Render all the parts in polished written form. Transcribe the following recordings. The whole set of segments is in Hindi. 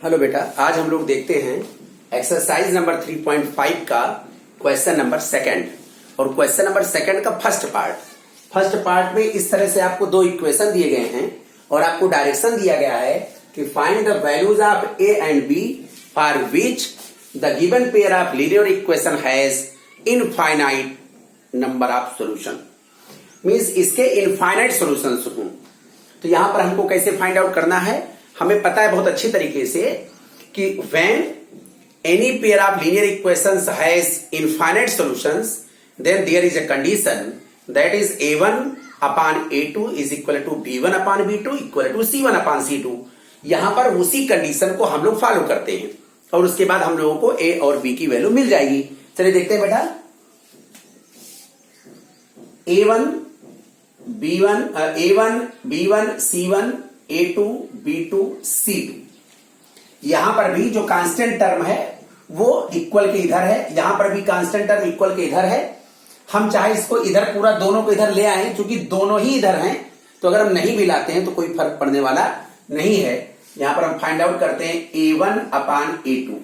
हेलो बेटा, आज हम लोग देखते हैं एक्सरसाइज नंबर 3.5 का क्वेश्चन नंबर सेकंड और क्वेश्चन नंबर सेकंड का फर्स्ट पार्ट में इस तरह से आपको दो इक्वेशन दिए गए हैं और आपको डायरेक्शन दिया गया है कि find the values of a and b for which the given pair of linear equation has infinite number of solution. Means इसके इनफाइनाइट सॉल्यूशंस हों। तो यहां पर हमको कैसे फाइंड आउट करना है, हमें पता है बहुत अच्छी तरीके से कि when any pair of linear equations has infinite solutions then there is a condition that is a1 upon a2 is equal to b1 upon b2 equal to c1 upon c2। यहां पर उसी कंडीशन को हम लोग फॉलो करते हैं और उसके बाद हम लोगों को a और b की वैल्यू मिल जाएगी। चलिए देखते हैं बेटा, a1 b1 c1 a2 b2 c2। यहां पर भी जो कांस्टेंट टर्म है वो इक्वल के इधर है, यहां पर भी कांस्टेंट टर्म इक्वल के इधर है। हम चाहे इसको इधर पूरा दोनों को इधर ले आए, क्योंकि दोनों ही इधर हैं, तो अगर हम नहीं भी लाते हैं तो कोई फर्क पड़ने वाला नहीं है। यहां पर हम फाइंड आउट करते हैं a1 upon a2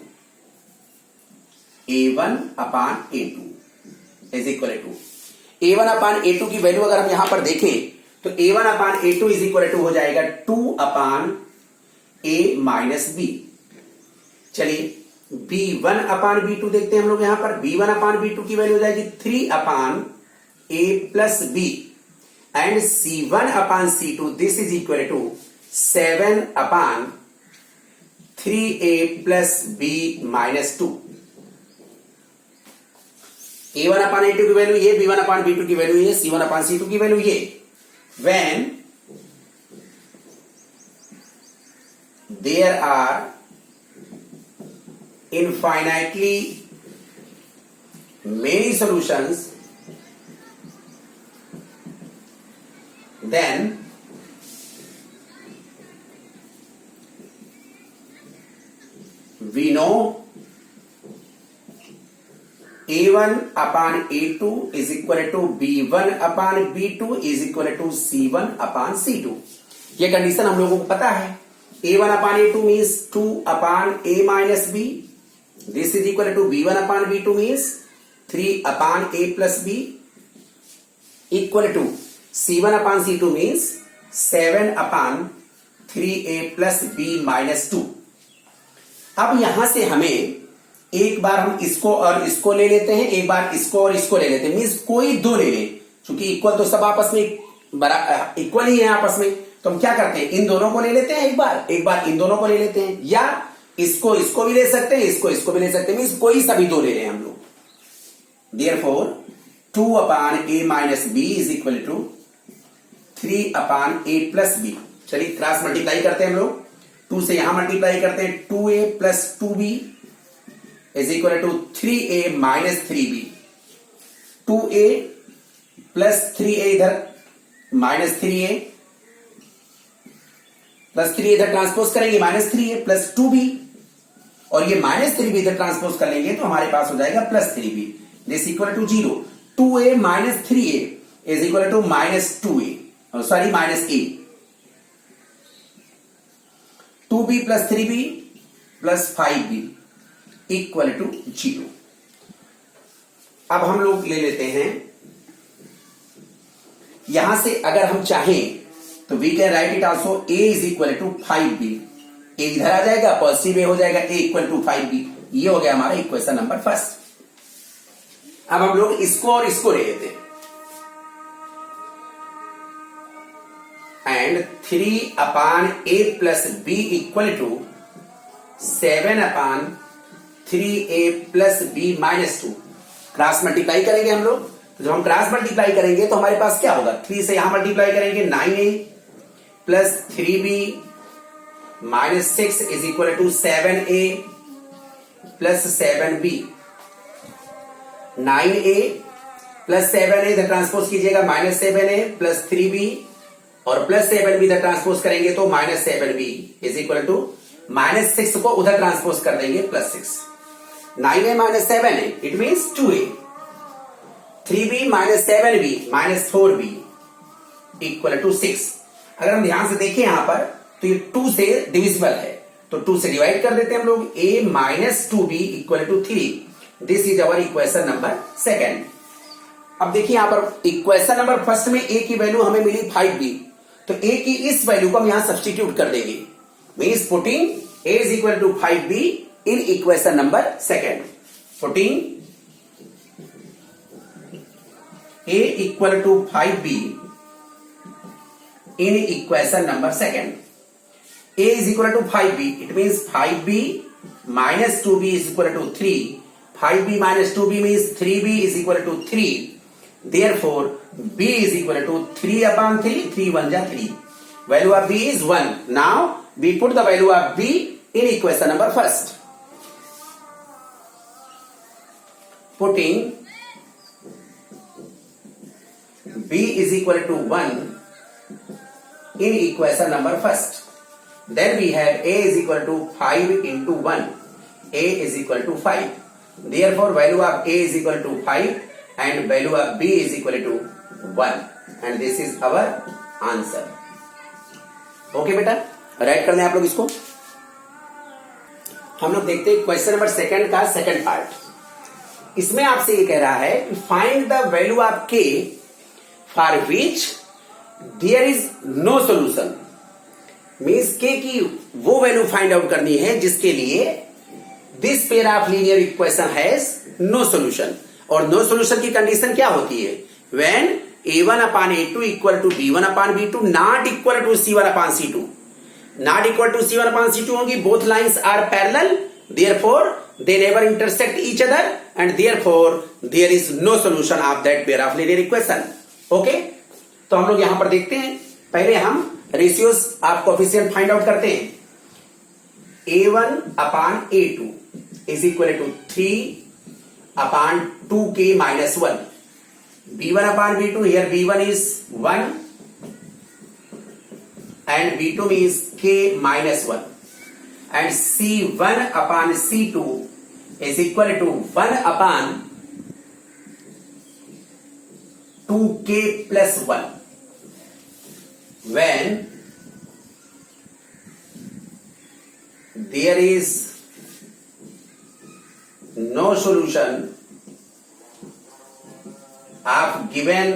is equal to a1 upon a2 की वैल्यू अगर हम यहां पर देखें तो a1 upon a2 is equal to हो जाएगा 2 अपान a माइनस b। चलिए b1 अपान b2 देखते हैं हम लोग। यहां पर b1 अपान b2 की वैल्यू हो जाएगी 3 upon a plus b and c1 upon c2 this is equal to 7 upon 3a plus b minus 2। a1 upon a2 की वैल्यू ये, b1 अपान b2 की वैल्यू ये, c1 अपान c2 की वैल्यू ये। When there are infinitely many solutions, then we know a1 upon a2 is equal to b1 upon b2 is equal to c1 upon c2। ये कंडीशन हम लोगों को पता है। a1 upon a2 means 2 upon a minus b, this is equal to b1 upon b2 means 3 upon a plus b equal to c1 upon c2 means 7 upon 3a plus b minus 2। अब यहां से हमें एक बार हम इसको और इसको ले लेते हैं, एक बार इसको और इसको ले लेते हैं। मींस कोई दो ले लें, क्योंकि इक्वल तो सब आपस में इक्वल ही है आपस में। तो हम क्या करते हैं, इन दोनों को ले लेते हैं, एक बार इन दोनों को ले लेते हैं, या इसको भी ले सकते हैं, इसको भी ले सकते हैं। मींस कोई सभी दो ले रहे हैं हम लोग। Therefore 2 upon a minus b is equal to 3 upon a plus b। चलिए क्रॉस मल्टीप्लाई करते हैं हम लोग। 2 से यहां मल्टीप्लाई करते हैं, 2a plus 2b is equal to 3a minus 3b। 2a plus 3a इधर माइनस 3a प्लस 3 इधर ट्रांसपोज करेंगे माइनस 3a प्लस 2b, और ये माइनस 3b इधर ट्रांसपोज कर लेंगे तो हमारे पास हो जाएगा plus 3b। This equal to 0। 2a minus 3a is equal to minus 2a, sorry minus a। 2b plus 3b plus 5b equal to 0। अब हम लोग ले लेते हैं यहां से, अगर हम चाहें तो we can write it also a is equal to 5b। a इधर आ जाएगा, पॉजिटिव a हो जाएगा, a इक्वल टू 5b। ये हो गया हमारा इक्वेशन नंबर फर्स्ट। अब हम लोग इसको और इसको ले लेते हैं and 3 upon a plus b equal to 7 upon 3a plus b minus 2। Cross multiply करेंगे हम लोग। तो जब हम क्रॉस मल्टीप्लाई करेंगे तो हमारे पास क्या होगा, 3 से यहां मल्टीप्लाई करेंगे 9a plus 3b minus 6 is equal to 7a plus 7b। 9a plus 7a इधर ट्रांसपोज कीजिएगा, माइनस 7a प्लस 3b, और प्लस 7b इधर ट्रांसपोज करेंगे तो minus 7b is equal to minus 6 को उधर ट्रांसपोज कर देंगे plus 6। 9a minus 7a it means 2a। 3b minus 7b minus 4b equal to 6। अगर हम ध्यान से देखें यहां पर तो ये 2 से डिविजिबल है, तो 2 से डिवाइड कर देते हैं हम लोग, a minus 2b equal to 3। This is our equation number second. अब देखिए यहां पर इक्वेशन नंबर फर्स्ट में a की वैल्यू हमें मिली 5b, तो a की इस वैल्यू को हम यहां सब्स्टिट्यूट कर देंगे, means putting a is equal to 5b in equation number second. Putting a equal to 5b in equation number second. A is equal to 5b. It means 5b minus 2b is equal to 3. 5b minus 2b means 3b is equal to 3. Therefore, b is equal to 3 upon 3. 3 1 ja 3. Value of b is 1. Now, we put the value of b in equation number first. Putting b is equal to 1 in equation number first, then we have a is equal to 5 into 1, a is equal to 5. Therefore, value of a is equal to 5 and value of b is equal to 1, and this is our answer. Okay बेटा, राइट कर दें आप लोग इसको। हम लोग देखते हैं क्वेश्चन नंबर सेकंड का सेकंड पार्ट। इसमें आपसे ये कह रहा है कि find the value of k for which there is no solution. Means k की वो वैल्यू फाइंड आउट करनी है जिसके लिए this pair of linear equation has no solution. और नो सोल्यूशन की कंडीशन क्या होती है? When a1 upon a2 equal to b1 upon b2 not equal to c1 upon c2। Not equal to c1 upon c2 होंगी, both lines are parallel, therefore they never intersect each other and therefore there is no solution of that pair of linear equation. Okay, तो हम लोग यहां पर देखते हैं, पहले हम ratios of coefficient find out करते हैं। a1 upon a2 is equal to 3 upon 2k minus 1। b1 upon b2, here b1 is 1 and b2 means k minus 1, and c1 upon c2 is equal to 1 upon 2k plus 1. When there is no solution of given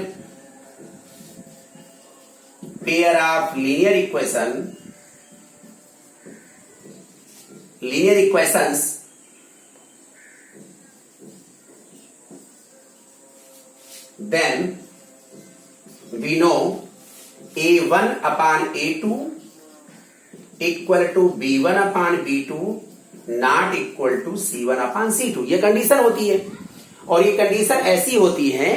pair of linear equations, then we know a1 upon a2 equal to b1 upon b2 not equal to c1 upon c2। ये कंडीशन होती है, और ये कंडीशन ऐसी होती है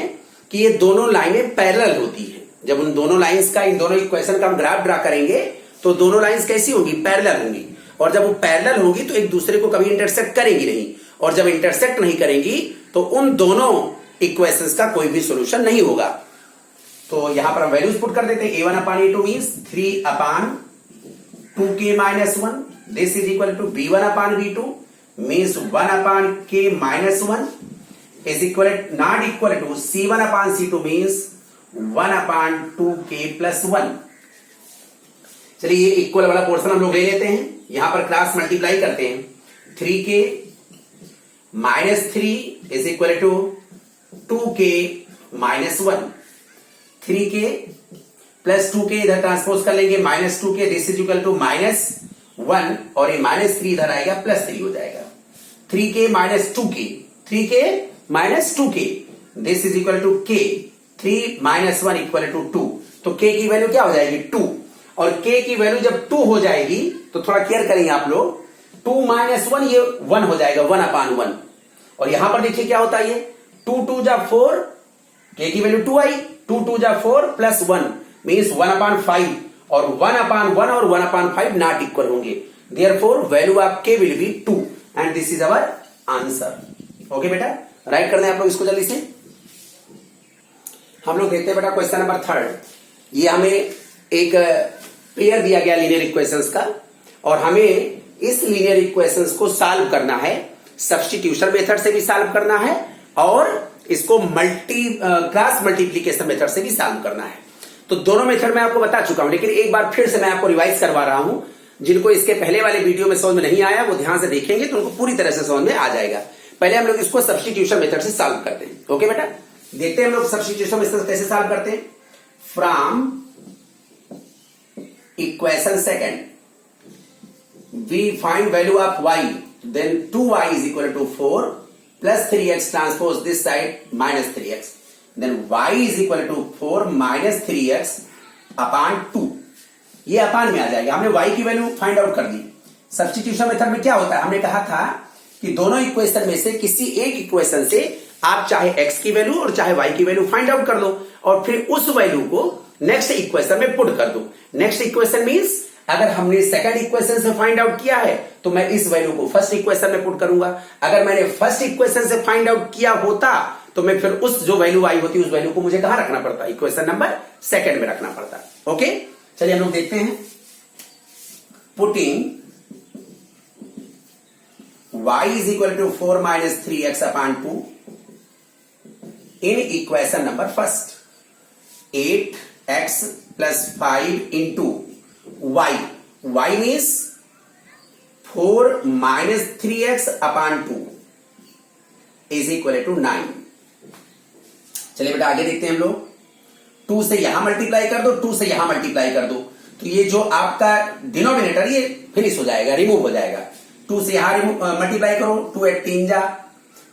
कि ये दोनों लाइनें पैरेलल होती है। जब उन दोनों लाइंस का, इन दोनों इक्वेशन का हम ग्राफ ड्रा करेंगे तो दोनों लाइंस कैसी होंगी? पैरेलल होंगी, और जब वो पैरेलल होगी तो एक दूसरे को कभी इंटरसेक्ट करेंगी नहीं, और जब इंटरसेक्ट नहीं करेंगी तो उन दोनों इक्वेशंस का कोई भी सॉल्यूशन नहीं होगा। तो यहां पर हम वैल्यूज पुट कर देते हैं। a1 upon a2 means 3 upon 2k minus 1, this is equal to b1 upon b2 means 1 upon k minus 1 is equal not equal to c1 upon c2 means 1 upon 2k plus 1। चलिए ये इक्वल वाला पोर्शन हम लोग ले लेते हैं, यहां पर क्रॉस मल्टीप्लाई करते हैं। 3k minus 3 is equal to 2k minus 1, 3k plus 2k इधर ट्रांसपोज कर लेंगे, minus 2k, this is equal to minus 1, और ये माइनस 3 इधर आएगा, प्लस 3 हो जाएगा। 3k minus 2k, 3k minus 2k, this is equal to k, 3 minus 1 equal to 2। तो k की वैल्यू क्या हो जाएगी? 2, और k की वैल्यू जब 2 हो जाएगी तो थोड़ा केयर करेंगे आप लोग, 2 माइनस 1 ये 1 हो जाएगा, 1 अपॉन 1। और यहां पर देखिए क्या होता है, ये 2 2 जा 4, k की वैल्यू 2 आई, 2 2 जा 4 प्लस 1 मीन्स 1 अपॉन 5, और 1 अपॉन 1 और 1 अपॉन 5 नॉट इक्वल होंगे, therefore value of k will be 2 and this is our answer. Okay बेटा, राइट कर दें आप लोग इसको जल्दी से। हम लोग देखते हैं बेटा क्वेश्चन नंबर 3। ये हमें एक पेयर दिया गया लीनियर इक्वेशंस का, और हमें इस लीनियर इक्वेशंस को सॉल्व करना है, सब्स्टिट्यूशन मेथड से भी सॉल्व करना है, और इसको क्रॉस मल्टीप्लीकेशन मेथड से भी सॉल्व करना है। तो दोनों मेथड मैं आपको बता चुका हूं, लेकिन एक बार फिर से मैं आपको रिवाइज करवा रहा हूं जिनको इसके पहले वाले वीडियो में समझ में नहीं आया वो ध्यान से देखेंगे तो उनको पूरी तरह से समझ में आ जाएगा। पहले हम लोग इसको सब्स्टिट्यूशन मेथड से सॉल्व करते हैं। ओके बेटा, देखते हैं हम लोग सब्स्टिट्यूशन मेथड कैसे सॉल्व करते हैं। From equation second we find value of y, then 2y is equal to 4 plus 3x transpose this side minus 3x, then y is equal to 4 minus 3x upon 2। ये अपान में आ जाएगा। हमने y की वैल्यू फाइंड आउट कर दी। सब्स्टिट्यूशन मेथड में क्या होता है, हमने कहा था कि दोनों इक्वेशन में से किसी एक इक्वेशन से आप चाहे x की वैल्यू और चाहे y की वैल्यू फाइंड आउट कर दो और फिर उस वैल्यू को नेक्स्ट इक्वेशन में पुट कर दो। नेक्स्ट इक्वेशन मींस अगर हमने सेकंड इक्वेशन से फाइंड आउट किया है तो मैं इस वैल्यू को फर्स्ट इक्वेशन में पुट करूंगा। अगर मैंने फर्स्ट इक्वेशन से फाइंड आउट किया होता तो मैं फिर उस जो वैल्यू आई होती उस वैल्यू को मुझे कहां रखना पड़ता, इक्वेशन नंबर सेकंड में रखना पड़ता। ओके, चलिए हम लोग देखते हैं। Putting y is equal to 4 minus 3x upon 2 in equation number first, 8x plus 5 into y means 4 minus 3x upon 2 is equal to 9। चलिए बेटा आगे देखते हैं हम लोग। 2 से यहां मल्टीप्लाई कर दो, 2 से यहां मल्टीप्लाई कर दो तो ये जो आपका डिनोमिनेटर ये फिनिश हो जाएगा, रिमूव हो जाएगा। 2 से यहां मल्टीप्लाई करो, 2 8 3 जा,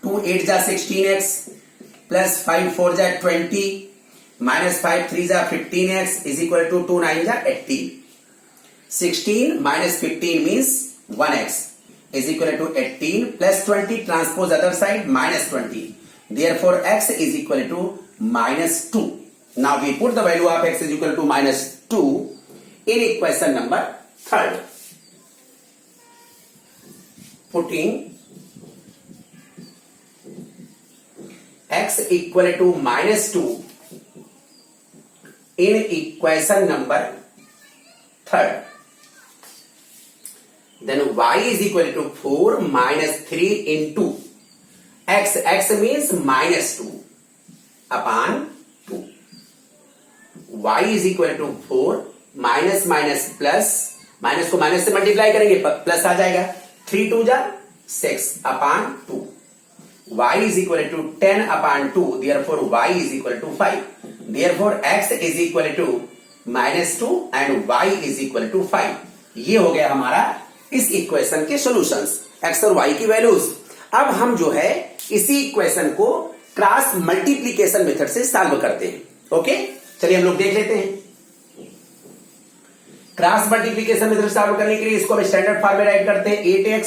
2 8 जा 16x प्लस 5 4 जा 20 माइनस 5 3 जा 15x इज इक्वल टू 2 9 जा 18। 16 minus 15 means 1x is equal to 18 plus 20 transpose other side minus 20. Therefore, x is equal to minus 2. Now we put the value of x is equal to minus 2 in equation number third. Putting x equal to minus 2 in equation number third. Then y is equal to 4 minus 3 into x means minus 2 upon 2। y is equal to 4 minus minus plus, minus को माइनस से मल्टीप्लाई करेंगे प्लस आ जाएगा, 3 2 जा 6 upon 2। y is equal to 10 upon 2, therefore y is equal to 5। therefore x is equal to minus 2 and y is equal to 5। ये हो गया हमारा इस इक्वेशन के सॉल्यूशंस, x और y की वैल्यूज। अब हम जो है इसी इक्वेशन को क्रॉस मल्टीप्लीकेशन मेथड से सॉल्व करते हैं। ओके, चलिए हम लोग देख लेते हैं। क्रॉस मल्टीप्लीकेशन मेथड सॉल्व करने के लिए इसको हम स्टैंडर्ड फॉर्म में राइट करते हैं। 8x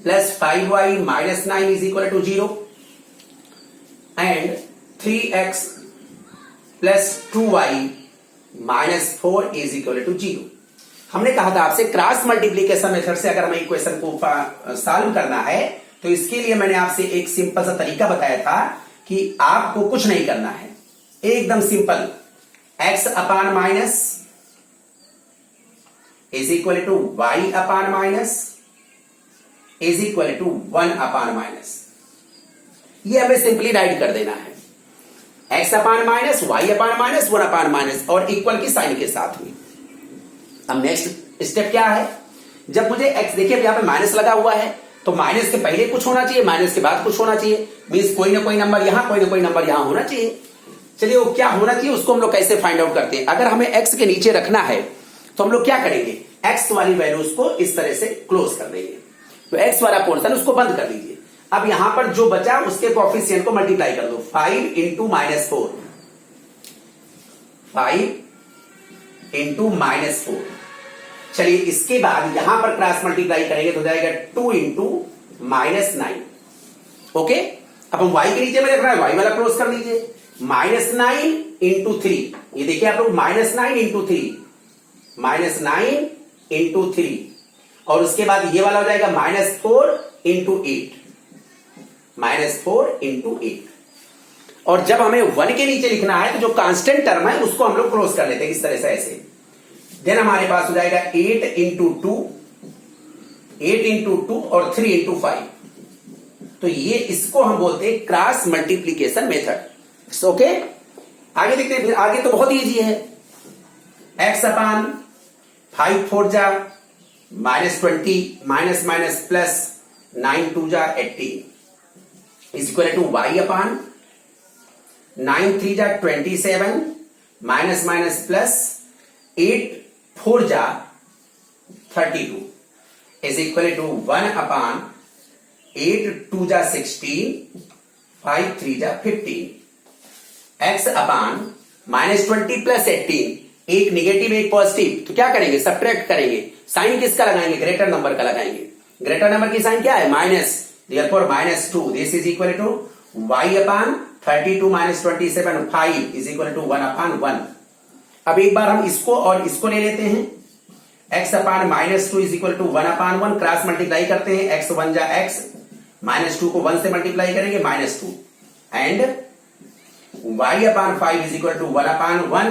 plus 5y minus 9 is equal to 0 and 3x plus 2y minus 4 is equal to 0। हमने कहा था आपसे क्रॉस मल्टीप्लीकेशन मेथड से अगर हमें इक्वेशन को सॉल्व करना है तो इसके लिए मैंने आपसे एक सिंपल सा तरीका बताया था कि आपको कुछ नहीं करना है, एकदम simple. x upon minus is equal to y upon minus is equal to 1 upon minus, ये हमें सिंपली राइट कर देना है। x upon minus, y upon minus, 1 upon minus और इक्वल की साइन के साथ हुई। अब नेक्स्ट स्टेप क्या है, जब मुझे x देखिए यहां पे माइनस लगा हुआ है तो माइनस के पहले कुछ होना चाहिए, माइनस के बाद कुछ होना चाहिए, मींस कोई ना कोई नंबर यहां, कोई ना कोई नंबर यहां होना चाहिए। चलिए वो क्या होना चाहिए उसको हम लोग कैसे फाइंड आउट करते हैं। अगर हमें x के नीचे रखना है तो हम लोग क्या करेंगे, x वाली वैल्यूज को इस तरह से क्लोज कर देंगे, तो x वाला पोर्शन उसको बंद कर दीजिए। अब यहां पर जो बचा उसके कोएफिशिएंट को मल्टीप्लाई कर दो, 5 इंटू माइनस 4, 5 इंटू माइनस 4। चलिए इसके बाद यहां पर क्रॉस मल्टीप्लाई करेंगे तो जाएगा 2 इंटू माइनस 9। ओके, अब हम y के नीचे में रख रहा है, y वाला क्लोज कर लीजिए, माइनस 9 इंटू 3। ये देखिए आप लोग माइनस 9 इंटू 3, माइनस 9 इंटू 3 और उसके बाद ये वाला हो जाएगा माइनस 4 इंटू 8, माइनस 4 इंटू 8। और जब हमें 1 के नीचे लिखना है तो जो कांस्टेंट टर्म है उसको हम लोग क्लोज कर लेते हैं इस तरह से ऐसे। देन हमारे पास हो जाएगा 8 इंटू 2, 8 इंटू 2 और 3 इंटू 5। तो ये इसको हम बोलते हैं क्रॉस मल्टीप्लीकेशन मेथड। ओके, आगे देखते हैं। आगे तो बहुत इजी है, x अपान 5 4 जा -20 माइनस माइनस प्लस 9 2 जा 18 इज इक्वल टू y अपान 9 3 जा 27 माइनस माइनस प्लस 8 4 जा 32 इज इक्वल टू 1 अपान 8 2 जा 16 5 3 जा 15 x अपान -20 प्लस 18 एक निगेटिव एक पॉजिटिव, तो क्या करेंगे सब्ट्रैक्ट करेंगे, साइन किसका लगाएंगे ग्रेटर नंबर का लगाएंगे, ग्रेटर नंबर की साइन क्या है minus, therefore -2 this is equal to y upon 32 minus 27 5 is equal to 1 upon 1। अब एक बार हम इसको और इसको ले लेते हैं, x upon -2 is equal to 1 upon 1, cross multiply करते हैं, x 1 जा x, -2 को 1 से मल्टीप्लाई करेंगे -2 and y upon 5 is equal to 1 upon 1,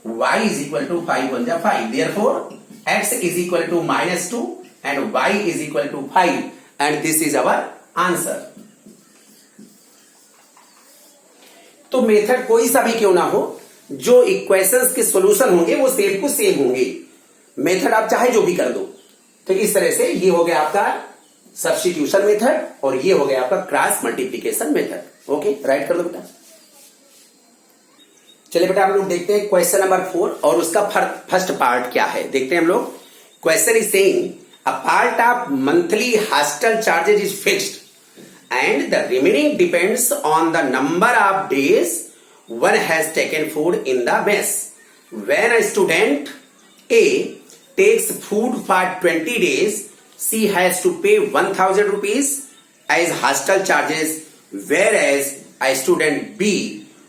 y is equal to 5 1 जा 5, therefore x is equal to -2 and y is equal to 5 and this is our answer. तो मेथड कोई सा भी क्यों ना हो, जो इक्वेशंस के सॉल्यूशन होंगे वो सेम टू सेम होंगे, मेथड आप चाहे जो भी कर दो। तो इस तरह से ये हो गया आपका सब्स्टिट्यूशन मेथड और ये हो गया आपका cross multiplication method. Okay, right कर दो बेटा। चलिए बेटा हम लोग देखते हैं क्वेश्चन नंबर 4 और उसका फर्स्ट पार्ट क्या है, देखते हैं हम लोग। Question is saying a part of monthly hostel charges is fixed and the remaining depends on the number of days one has taken food in the mess. When a student A takes food for 20 days, she has to pay 1000 rupees as hostel charges, whereas a student B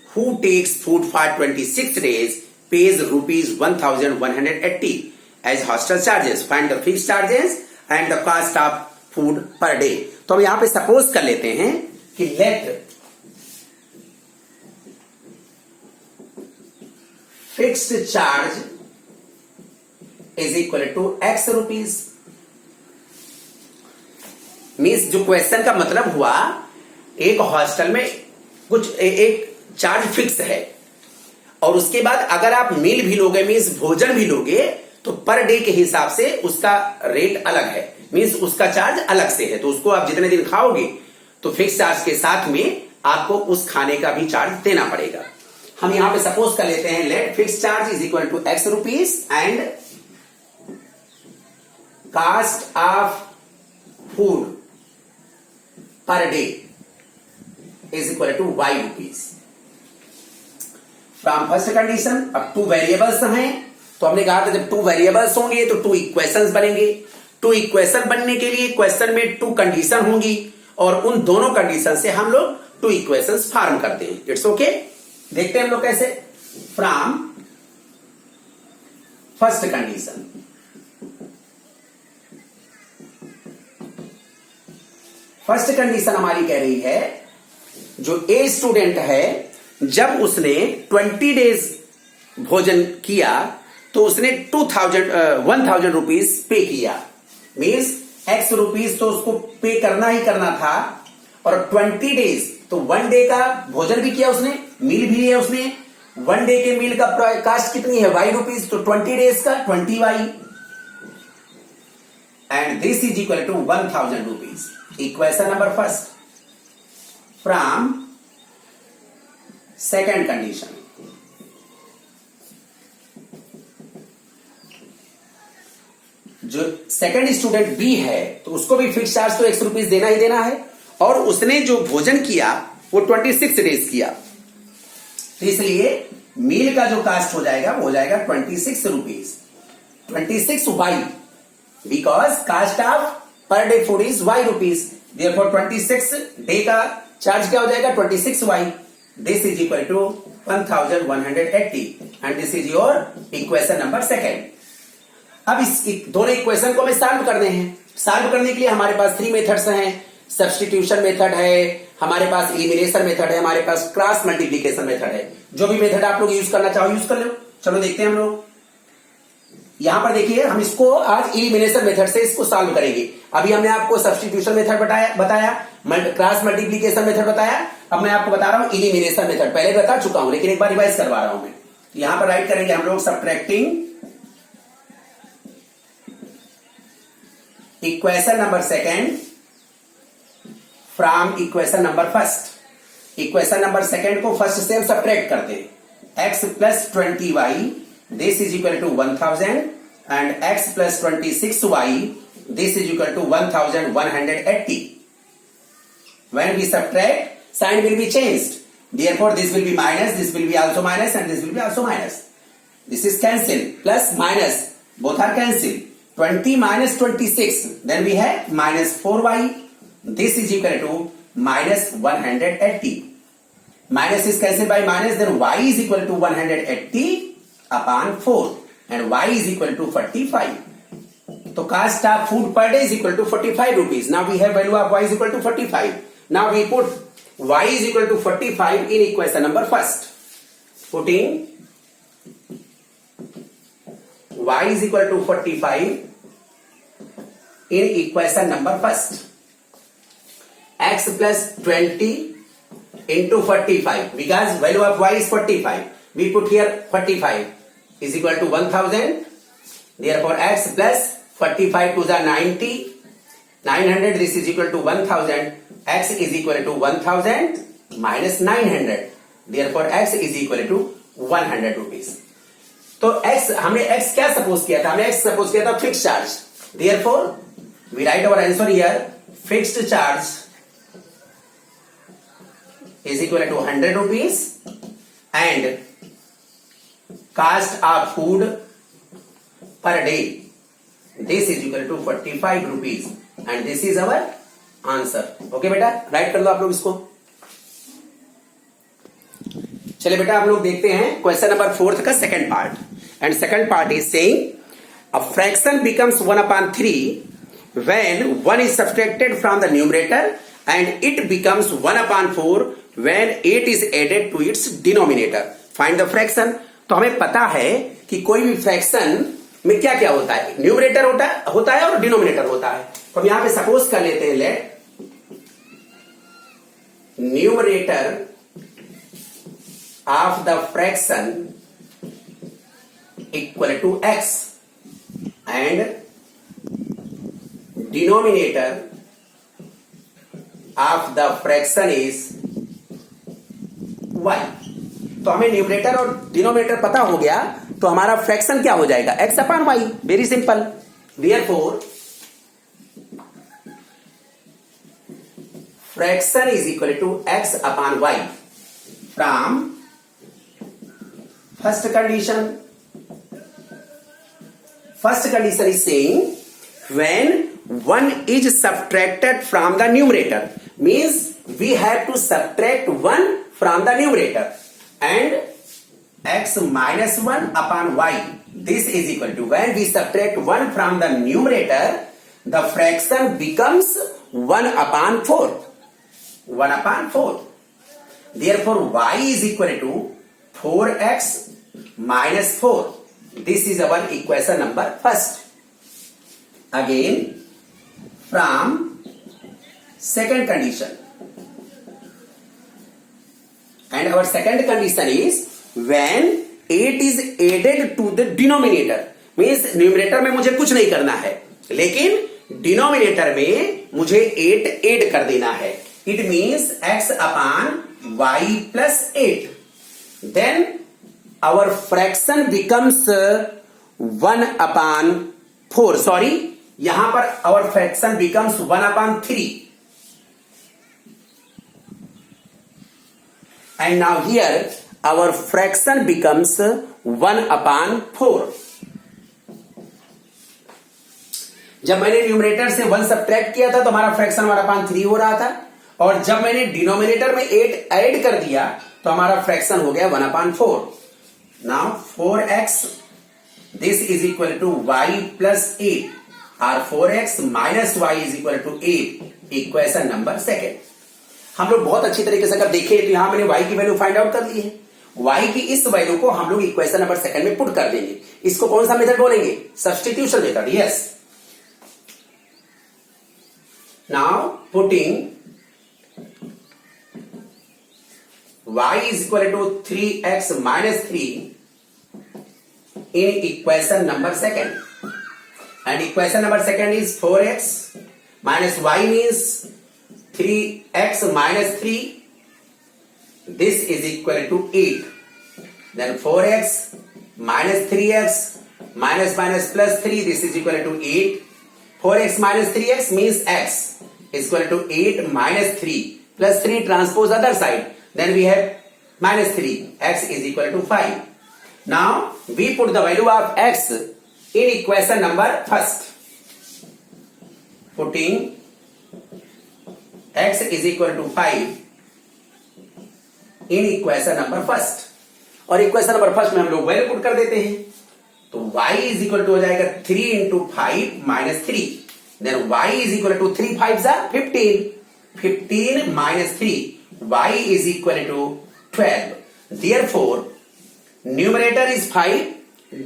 who takes food for 26 days pays rupees 1180 as hostel charges. Find the fixed charges and the cost of food per day. तो हम यहां पे सपोज कर लेते हैं कि let fixed charge is equal to x rupees. Means जो क्वेश्चन का मतलब हुआ, एक हॉस्टल में कुछ एक चार्ज फिक्स है और उसके बाद अगर आप मील भी लोगे मीन्स भोजन भी लोगे तो पर डे के हिसाब से उसका रेट अलग है, मीन्स उसका चार्ज अलग से है। तो उसको आप जितने दिन खाओगे तो फिक्स चार्ज के साथ में आपको उस खाने का भी चार्ज देना पड़ेगा। हम यहां पे सपोज कर लेते हैं let fix charge is equal to x rupees and cost of food per day is equal to y rupees. From first condition, अब 2 वेरिएबल्स हैं तो हमने कहा था जब 2 वेरिएबल्स होंगे तो 2 इक्वेशंस बनेंगे। 2 इक्वेशन बनने के लिए क्वेश्चन में 2 कंडीशन होंगी और उन दोनों कंडीशन से हम लोग 2 इक्वेशंस फॉर्म करते हैं। इट्स ओके, देखते हैं हम लोग कैसे। From first condition, first condition हमारी कह रही है जो ए स्टूडेंट है जब उसने 20 डेज भोजन किया तो उसने 1000 रुपीज पे किया, मीन्स x रुपीज तो उसको पे करना ही करना था और 20 डेज तो 1 डे का भोजन भी किया उसने, मील भी लिया उसने। 1 डे के मील का कास्ट कितनी है y रुपीज, तो 20 डेज का 20y and this is equal to 1000 rupees. Equation number first. From second condition, जो सेकंड स्टूडेंट बी है तो उसको भी फिक्स चार्ज तो x रुपीज देना ही देना है और उसने जो भोजन किया वो 26 डेज किया, तो इसलिए मील का जो कास्ट हो जाएगा वो हो जाएगा 26 rupees, 26y, because cost of per day food is y rupees, therefore 26 day का चार्ज क्या हो जाएगा 26y। This is equal to 1180 and this is your equation number second. अब इस दोनों इक्वेशन को हमें सॉल्व करने हैं। सॉल्व करने के लिए हमारे पास 3 मेथड्स हैं, सब्स्टिट्यूशन मेथड है, हमारे पास एलिमिनेशन मेथड है, हमारे पास क्रॉस मल्टीप्लिकेशन मेथड है। जो भी मेथड आप लोग यूज करना चाहो यूज कर लो। चलो देखते हैं हम लोग। यहां पर देखिए हम इसको आज एलिमिनेशन मेथड से इसको सॉल्व करेंगे। अभी हमने आपको सब्स्टिट्यूशन मेथड बताया, क्रॉस मल्टीप्लिकेशन मेथड बताया, अब मैं आपको बता रहा हूं एलिमिनेशन मेथड। पहले बता चुका हूं लेकिन एक बार रिवाइज करवा रहा हूं मैं। यहां पर राइट करेंगे हम लोग subtracting equation number second from equation number first. Equation number second को फर्स्ट से हम सब्ट्रैक्ट करते हैं। x plus 20y this is equal to 1000 and x plus 26y this is equal to 1180. When we subtract, sign will be changed. Therefore, this will be minus, this will be also minus, and this will be also minus. This is cancel. Plus minus, both are cancel. 20 minus 26, then we have minus 4y. This is equal to minus 180. Minus is cancelled by minus, then y is equal to 180 upon 4, and y is equal to 45. So cost of food per day is equal to 45 rupees. Now we have value of y is equal to 45. Now we put y is equal to 45 in equation number first. Putting y is equal to 45 in equation number first. X plus 20 into 45 because value of y is 45. We put here 45 is equal to 1000. Therefore x plus 45 to the 90, 900, this is equal to 1000, x is equal to 1000 minus 900, therefore x is equal to 100 rupees. तो x, हमने x क्या सपोज किया था? हमने x सपोज किया था fixed charge, therefore we write our answer here, fixed charge is equal to 100 rupees and cost of food per day this is equal to 45 rupees and this is our answer. Okay बेटा, राइट कर लो आप लोग इसको। चलिए बेटा हम लोग देखते हैं क्वेश्चन नंबर 4 का second part. And second part is saying a fraction becomes 1/3 when 1 is subtracted from the numerator and it becomes 1/4 when 8 is added to its denominator. Find the fraction. तो हमें पता है कि कोई भी फ्रैक्शन में क्या क्या होता है, न्यूमरेटर होता है और डिनोमिनेटर होता है। तो हम यहां पे सपोज कर लेते हैं, let numerator of the fraction equal to x and denominator of the fraction is y। तो हमें न्यूमरेटर और डिनोमिनेटर पता हो गया तो हमारा फ्रैक्शन क्या हो जाएगा, x upon y। Very simple. Therefore fraction is equal to x upon y from first condition. First condition is saying when 1 is subtracted from the numerator means we have to subtract 1 from the numerator and x minus 1 upon y this is equal to, when we subtract 1 from the numerator the fraction becomes 1/4, 1/4. Therefore y is equal to 4x minus 4. This is our equation number first. Again from second condition, and our second condition is when 8 is added to the denominator means numerator में मुझे कुछ नहीं करना है लेकिन डिनोमिनेटर में मुझे 8 ऐड कर देना है। It means x upon y plus 8 then our fraction becomes 1/4। Sorry, यहां पर our fraction becomes 1/3 and now here our fraction becomes 1/4। जब मैंने न्यूमरेटर से 1 सब्ट्रैक्ट किया था तो हमारा फ्रैक्शन 1/3 हो रहा था और जब मैंने डिनोमिनेटर में 8 ऐड कर दिया तो हमारा फ्रैक्शन हो गया 1/4। Now 4x this is equal to y plus 8 और 4x minus y is equal to 8। Equation number second. हम लोग बहुत अच्छी तरीके से अगर देखें तो यहां मैंने y की वैल्यू फाइंड आउट कर ली है। y की इस वैल्यू को हम लोग इक्वेशन नंबर सेकंड में पुट कर देंगे। इसको कौन सा मेथड बोलेंगे, substitution method. Yes, now putting y is equal to 3x minus 3 in equation number second। and equation number second is 4x minus y means 3x minus 3. This is equal to 8. Then 4x minus 3x minus minus plus 3. This is equal to 8. 4x minus 3x means x is equal to 8 minus 3 plus 3 transpose other side. Then we have minus 3. X is equal to 5. Now we put the value of x in equation number first. Putting x is equal to 5 in equation number first. और इक्वेशन नंबर फर्स्ट में हम लोग वैल्यू पुट कर देते हैं, तो y इज इक्वल टू हो जाएगा 3 into 5 minus 3. Then y is equal to 3 5 15. 15 minus 3, y is equal to 12. Therefore, numerator is 5,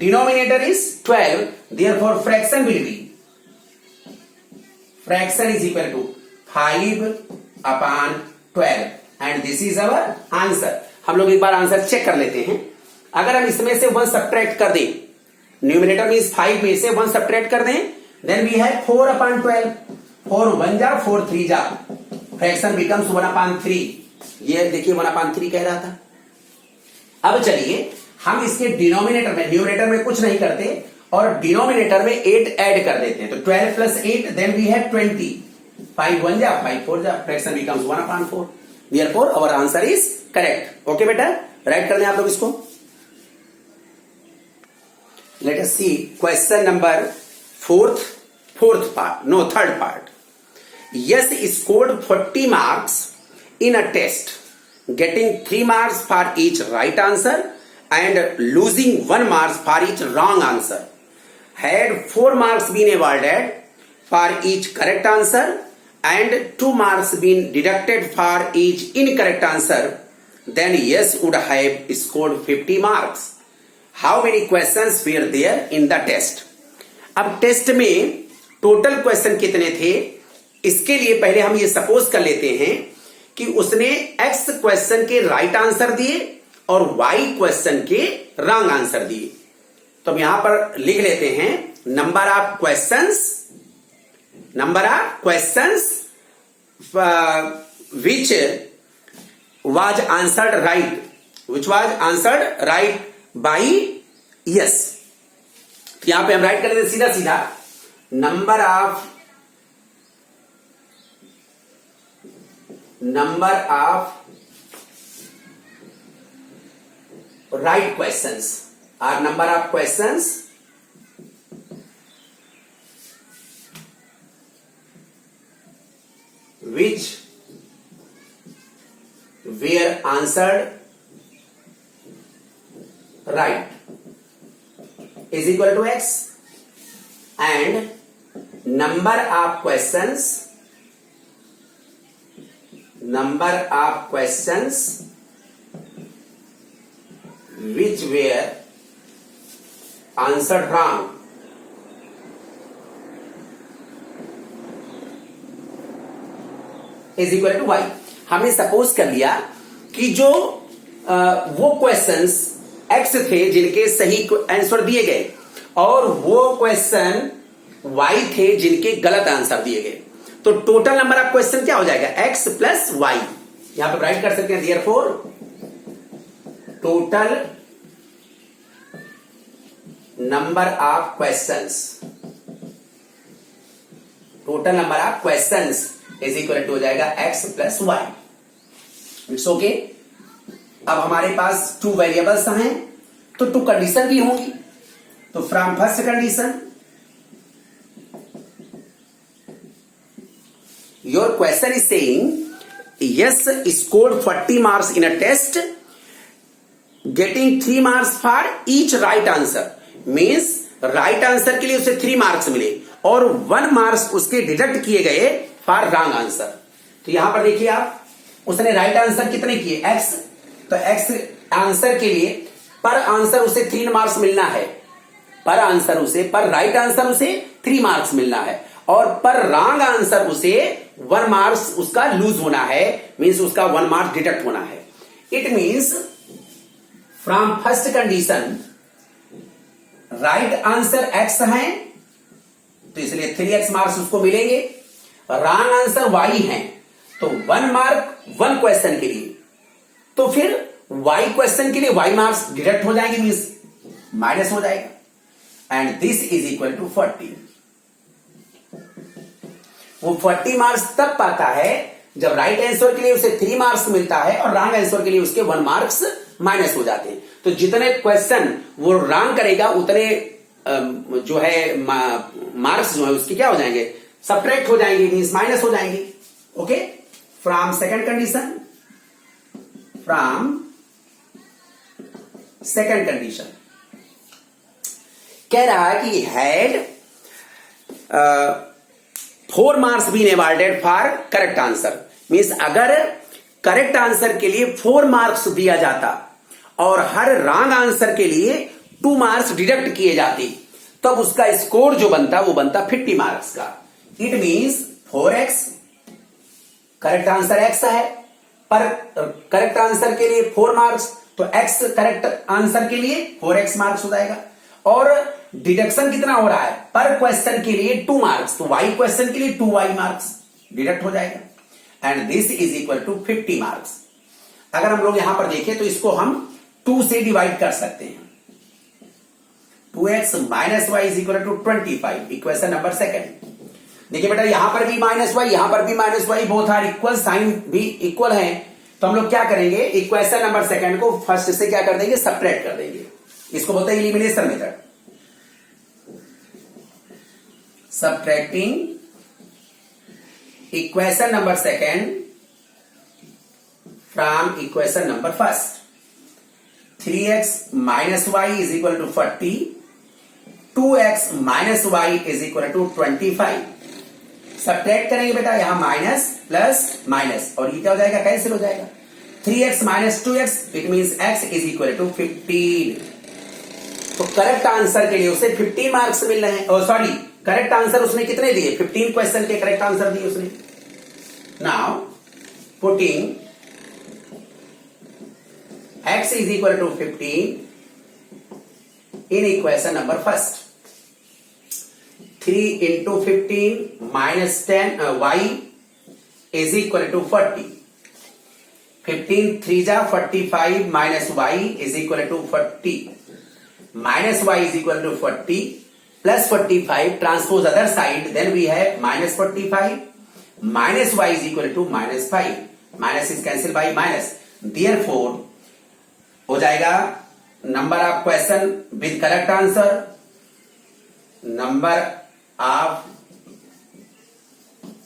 denominator is 12. Therefore, fraction will be, fraction is equal to 5 upon 12. And this is our answer. हम लोग एक बार आंसर चेक कर लेते हैं. अगर हम इसमें से 1 सब्ट्रैक्ट कर दें, न्यूमरेटर मींस 5 में से 1 सब्ट्रैक्ट कर दें, देन वी हैव 4 अपॉन 12. 4 1 जा 4 3 जा, फ्रैक्शन बिकम्स 1 अपॉन 3. ये देखिए 1 अपॉन 3 कह रहा था. अब चलिए हम इसके डिनोमिनेटर में, न्यूमरेटर में कुछ नहीं करते और डिनोमिनेटर में 8 ऐड कर देते हैं. तो 12 प्लस 8, देन वी हैव 20. 5 1 जा 5 4 जा, fraction becomes 1 upon 4. Therefore, our answer is correct. Okay, बेटा, राइट कर दें आप लोग इसको. Let us see question number third part. Yes scored 40 marks in a test, getting 3 marks for each right answer and losing 1 marks for each wrong answer. Had 4 marks been awarded for each correct answer and 2 marks been deducted for each incorrect answer, then yes would have scored 50 marks. How many questions were there in the test? अब टेस्ट में टोटल क्वेश्चन कितने थे, इसके लिए पहले हम ये सपोज कर लेते हैं कि उसने x क्वेश्चन के राइट आंसर दिए और y क्वेश्चन के रॉन्ग आंसर दिए. तो हम यहां पर लिख लेते हैं number of questions which was answered right by yes. तो यहां पे हम राइट कर लेते सीधा सीधा नंबर ऑफ राइट क्वेश्चंस और number of questions which were answered right is equal to x, and number of questions which were answered wrong is equal to y. हमने सपोज कर लिया कि जो वो क्वेश्चंस एक्स थे जिनके सही आंसर दिए गए और वो क्वेश्चन वाई थे जिनके गलत आंसर दिए गए. तो टोटल नंबर ऑफ क्वेश्चन क्या हो जाएगा, एक्स प्लस वाई. यहां पर राइट कर सकते हैं therefore total number of questions is equal to हो जाएगा x plus y. It's okay. अब हमारे पास 2 वेरिएबल्स हैं तो 2 कंडीशन भी होंगी. तो from first condition, your question is saying Yash scored 40 marks in a test, getting 3 marks for each right answer. Means right answer के लिए उसे 3 मार्क्स मिले और 1 मार्क्स उसके डिडक्ट किए गए फॉर रॉन्ग आंसर. तो यहां पर देखिए आप, उसने राइट आंसर कितने किए, x. तो x आंसर के लिए पर आंसर उसे 3 मार्क्स मिलना है. पर राइट आंसर उसे 3 मार्क्स मिलना है और पर रॉन्ग आंसर उसे 1 मार्क्स उसका लूज होना है. मीन्स उसका 1 मार्क्स डिडक्ट होना है. It means from first condition right answer x है तो इसलिए 3x मार्क्स उसको मिलेंगे। रॉन्ग आंसर y है तो 1 मार्क 1 क्वेश्चन के लिए, तो फिर y क्वेश्चन के लिए y मार्क्स डिडक्ट हो जाएंगे, मींस माइनस हो जाएगा। And this is equal to 40। वो 40 मार्क्स तब पाता है जब राइट आंसर के लिए उसे 3 मार्क्स मिलता है और रॉन्ग आंसर के लिए उसके 1 मार्क्स माइनस हो जाते हैं। तो जितने क्वेश्चन वो रॉन्ग करेगा उतने जो है मार्क्स जो है उसके क्या हो जाएंगे, सब्ट्रैक्ट हो जाएंगे, मींस माइनस हो जाएंगे। Okay, from second condition, from second condition कह रहा है कि had 4 marks been awarded for correct answer, means अगर करेक्ट आंसर के लिए 4 मार्क्स दिया जाता और हर रॉन्ग आंसर के लिए 2 मार्क्स डिडक्ट किए जाते, तब उसका स्कोर जो बनता वो बनता 50 मार्क्स का। It means 4x, correct answer x है, पर करेक्ट आंसर के लिए 4 मार्क्स, तो x करेक्ट आंसर के लिए 4x मार्क्स हो जाएगा। और डिडक्शन कितना हो रहा है, पर क्वेश्चन के लिए 2 मार्क्स, तो y क्वेश्चन के लिए 2y मार्क्स डिडक्ट हो जाएगा। And this is equal to 50 marks. अगर हम लोग यहां पर देखें तो इसको हम 2 से डिवाइड कर सकते हैं। 2x minus y is equal to 25, equation number second. देखिए बेटा, यहां पर भी माइनस वाई, यहां पर भी minus y, both are equal, sign भी इक्वल है, तो हम लोग क्या करेंगे, इक्वेशन नंबर सेकंड को फर्स्ट से क्या कर देंगे, सब्ट्रैक्ट कर देंगे। इसको बोलते हैं elimination method, subtracting equation number second from equation number first. 3x minus y is equal to 40, 2x minus y is equal to 25। Subtract करेंगे बेटा, यहां माइनस प्लस माइनस, और ये क्या हो जाएगा, कैंसिल हो जाएगा। 3x minus 2x, it means x is equal to 15। तो करेक्ट आंसर के लिए उसे 15 मार्क्स मिल रहे हैं। सॉरी, करेक्ट आंसर उसने कितने दिए, 15 क्वेश्चन के करेक्ट आंसर दिए उसने। Now putting x is equal to 15 in equation number first. 3 into 15 minus 10 y is equal to 40. 15 3 जा 45 minus y is equal to 40. Minus y is equal to 40 plus 45, transpose other side, then we have minus 45 minus y is equal to minus 5. Minus is cancelled by minus. Therefore हो जाएगा number of question with correct answer, number of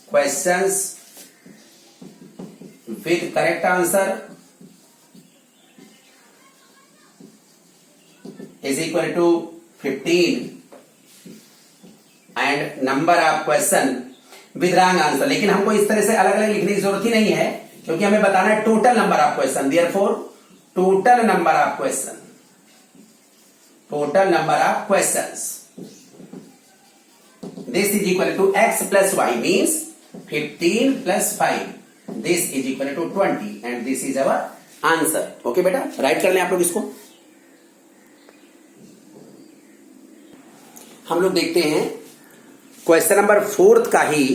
questions with correct answer is equal to 15 and number of question with wrong answer. लेकिन हमको इस तरह से अलग अलग लिखने की जरूरत ही नहीं है, क्योंकि हमें बताना है total number of question. Therefore total number of question, total number of questions, this is equal to x plus y, means 15 plus 5, this is equal to 20 and this is our answer. okay बेटा, राइट कर लें आप लोग इसको। हम लोग देखते हैं क्वेश्चन नंबर 4 का ही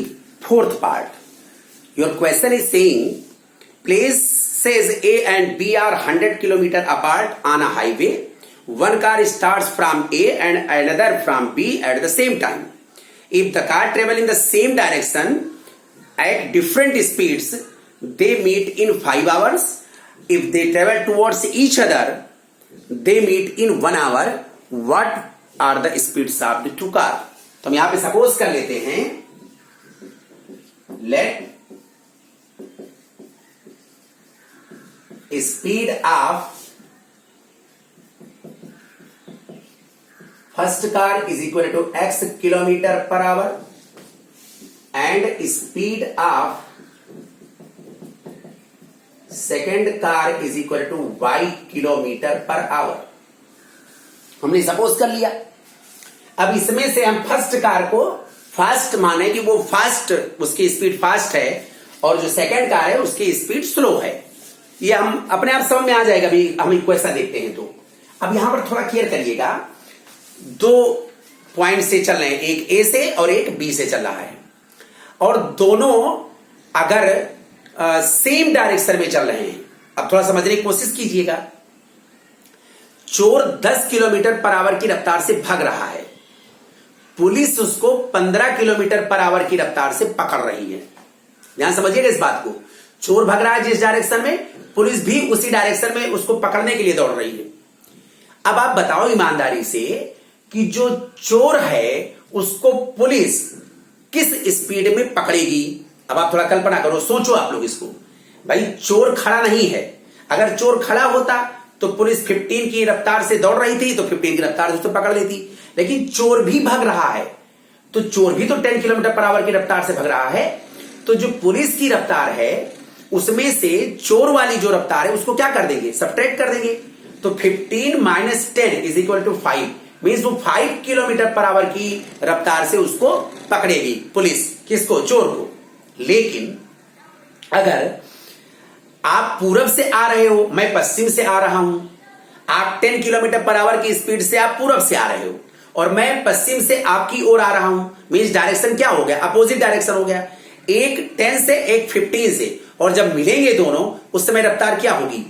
4th part. Your question is saying place says A and B are 100 km apart on a highway. One car starts from A and another from B at the same time. If the car travel in the same direction at different speeds, they meet in 5 hours. If they travel towards each other, they meet in 1 hour. What are the speeds of the 2 cars? तो हम यहां पे सपोज कर लेते हैं, let speed of first car is equal to x kilometer per hour and speed of second car is equal to y kilometer per hour। हमने सपोज कर लिया। अब इसमें से हम फर्स्ट कार को फास्ट माने कि वो फास्ट, उसकी स्पीड फास्ट है, और जो सेकंड कार है उसकी स्पीड स्लो है। ये हम अपने आप समझ में आ जाएगा, अभी हम इक्वेशन देखते हैं। तो अब यहां पर थोड़ा क्लियर करिएगा, दो पॉइंट से चल रहे हैं, एक ए से और एक बी से चल रहा है, और दोनों अगर सेम डायरेक्शन में चल रहे हैं। अब थोड़ा समझने की कोशिश कीजिएगा। चोर 10 किलोमीटर पर आवर की रफ्तार से भाग रहा है, पुलिस उसको 15 किलोमीटर पर आवर की रफ्तार से पकड़ रही है। ध्यान समझिएगा इस बात को। चोर भाग रहा है जिस डायरेक्शन में, पुलिस भी उसी डायरेक्शन में उसको पकड़ने के लिए दौड़ रही है। अब आप बताओ ईमानदारी से कि जो चोर है उसको पुलिस किस स्पीड में पकड़ेगी? अब आप थोड़ा कल्पना करो, सोचो आप लोग इसको। भाई चोर खड़ा नहीं है, अगर चोर खड़ा होता तो पुलिस 15 की रफ्तार से दौड़ रही थी तो 15 की रफ्तार से उसको पकड़ लेती, लेकिन चोर भी भाग रहा है तो चोर भी तो 10 किलोमीटर पर आवर की रफ्तार से भाग रहा है। तो जो पुलिस की रफ्तार है उसमें से चोर वाली जो रफ्तार है उसको क्या कर देंगे? सब्ट्रैक्ट कर देंगे। तो 15 minus 10 is equal to 5, means वो 5 किलोमीटर पर आवर की रफ्तार से उसको पकड़ेगी पुलिस। किसको? चोर को। लेकिन अगर आप पूरब से आ रहे हो, मैं पश्चिम से आ रहा हूं, आप 10 किलोमीटर पर आवर की स्पीड से आप पूरब से आ रहे हो और मैं पश्चिम से आपकी ओर आ रहा हूं, मीन्स डायरेक्शन क्या हो गया? अपोजिट डायरेक्शन हो गया। एक 10 से एक 15 से, और जब मिलेंगे दोनों उस समय रफ्तार क्या होगी?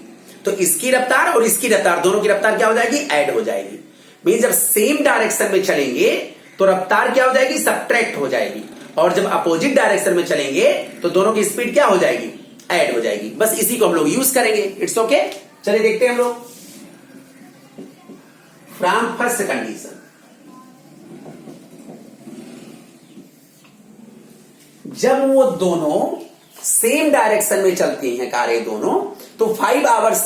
तो इसकी रफ्तार और इसकी रफ्तार, दोनों की रफ्तार क्या हो जाएगी? ऐड हो जाएगी। मीन्स जब सेम डायरेक्शन में चलेंगे तो रफ्तार क्या हो जाएगी? सब्ट्रैक्ट हो जाएगी, और जब अपोजिट डायरेक्शन में चलेंगे तो दोनों की स्पीड क्या हो जाएगी? ऐड हो जाएगी। बस इसी को हम लोग यूज करेंगे। It's okay. चलिए देखते हैं हम लोग। फ्रॉम फर्स्ट कंडीशन, जब वो दोनों सेम डायरेक्शन में चलती हैं कारें दोनों, तो 5 आवर्स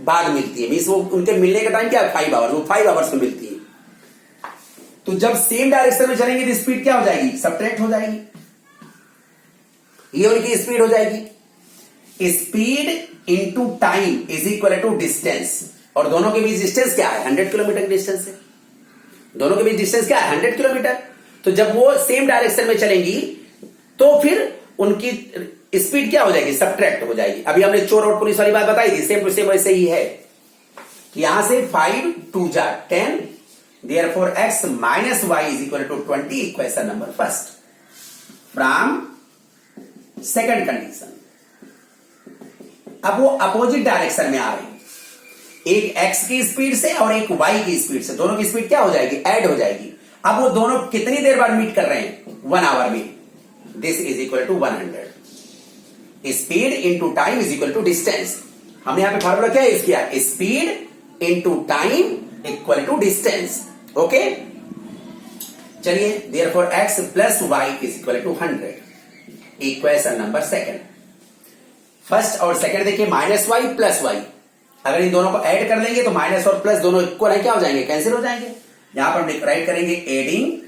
बाद मिलती है। मीन्स वो उनके मिलने का टाइम क्या है? 5 आवर्स। वो 5 आवर्स में मिलती है। तो जब सेम डायरेक्शन में चलेंगे तो स्पीड क्या हो जाएगी? सब्ट्रैक्ट हो जाएगी। ये उनकी स्पीड हो जाएगी। Speed into time is equal to distance, और दोनों के बीच डिस्टेंस क्या है? 100 किलोमीटर की डिस्टेंस है। दोनों के बीच डिस्टेंस क्या है? 100 किलोमीटर। तो जब वो सेम डायरेक्शन में चलेंगी तो फिर उनकी स्पीड क्या हो जाएगी? सब्ट्रैक्ट हो जाएगी। अभी हमने चोर और पुलिस वाली बात बताई थी, सेम टू सेम वैसे ही है कि यहां से 5 2 जा 10, therefore x minus y is equal to 20, equation number first. From second condition, अब वो अपोजिट डायरेक्शन में आ रहे हैं, एक x की स्पीड से और एक y की स्पीड से, दोनों की स्पीड क्या हो जाएगी? ऐड हो जाएगी। अब वो दोनों कितनी देर बाद मीट कर रहे हैं? 1 आवर में। This is equal to 100। Speed into time is equal to distance. हमने यहां पे फॉर्मूला क्या यूज किया? Speed into time equal to distance. Okay, चलिए therefore x plus y is equal to 100, equation number second. First और सेकंड देखिए, माइनस वाई प्लस वाई, अगर इन दोनों को ऐड कर देंगे तो माइनस और प्लस दोनों इक्वल है, क्या हो जाएंगे? कैंसिल हो जाएंगे। यहां पर हम राइट करेंगे adding